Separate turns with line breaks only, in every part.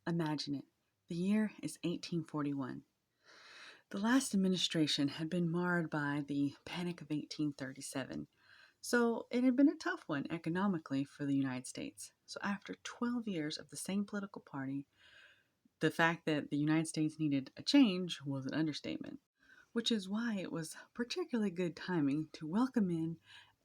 Imagine it. The year is 1841. The last administration had been marred by the Panic of 1837, so it had been a tough one economically for the United States. So after 12 years of the same political party, the fact that the United States needed a change was an understatement, which is why it was particularly good timing to welcome in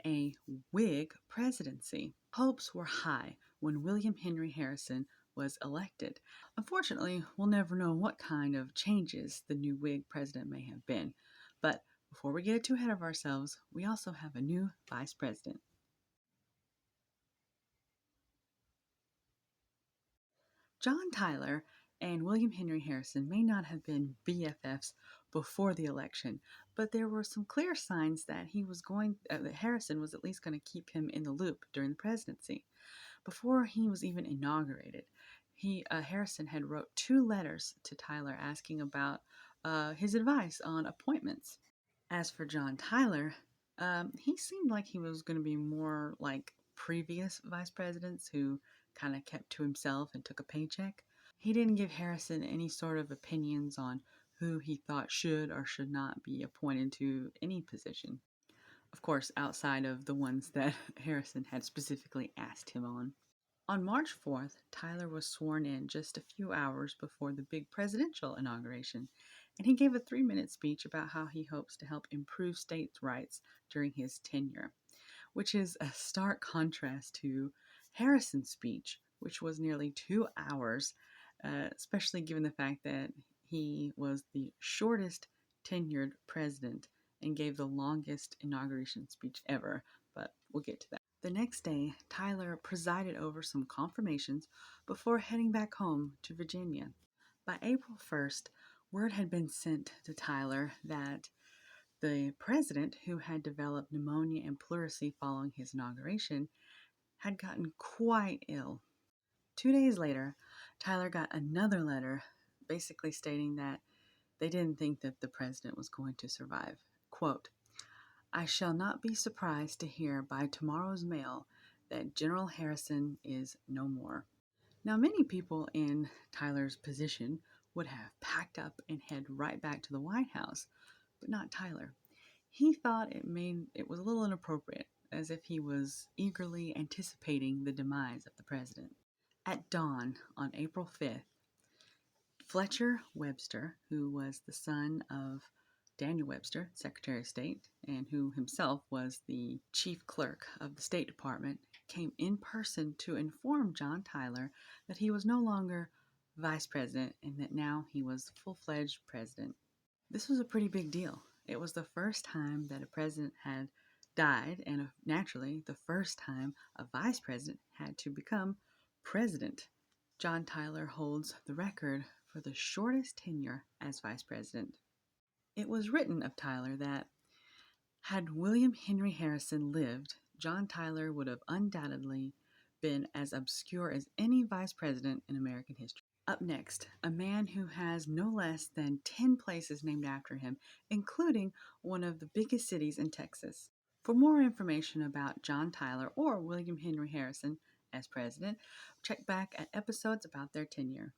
a Whig presidency. Hopes were high when William Henry Harrison was elected. Unfortunately, we'll never know what kind of changes the new Whig president may have been. But before we get too ahead of ourselves, we also have a new vice president. John Tyler and William Henry Harrison may not have been BFFs before the election, but there were some clear signs that that Harrison was at least going to keep him in the loop during the presidency. Before he was even inaugurated, Harrison had wrote two letters to Tyler asking about his advice on appointments. As for John Tyler, he seemed like he was going to be more like previous vice presidents who kind of kept to himself and took a paycheck. He didn't give Harrison any sort of opinions on who he thought should or should not be appointed to any position. Of course, outside of the ones that Harrison had specifically asked him on. On March 4th, Tyler was sworn in just a few hours before the big presidential inauguration, and he gave a 3-minute speech about how he hopes to help improve states' rights during his tenure, which is a stark contrast to Harrison's speech, which was nearly 2 hours, especially given the fact that he was the shortest tenured president and gave the longest inauguration speech ever, but we'll get to that. The next day, Tyler presided over some confirmations before heading back home to Virginia. By April 1st, word had been sent to Tyler that the president, who had developed pneumonia and pleurisy following his inauguration, had gotten quite ill. 2 days later, Tyler got another letter basically stating that they didn't think that the president was going to survive. Quote, "I shall not be surprised to hear by tomorrow's mail that General Harrison is no more." Now, many people in Tyler's position would have packed up and head right back to the White House, but not Tyler. He thought it was a little inappropriate, as if he was eagerly anticipating the demise of the president. At dawn on April 5th, Fletcher Webster, who was the son of Daniel Webster, Secretary of State, and who himself was the chief clerk of the State Department, came in person to inform John Tyler that he was no longer vice president and that now he was full-fledged president. This was a pretty big deal. It was the first time that a president had died, and naturally, the first time a vice president had to become president. John Tyler holds the record for the shortest tenure as vice president. It was written of Tyler that had William Henry Harrison lived, John Tyler would have undoubtedly been as obscure as any vice president in American history. Up next, a man who has no less than 10 places named after him, including one of the biggest cities in Texas. For more information about John Tyler or William Henry Harrison as president, check back at episodes about their tenure.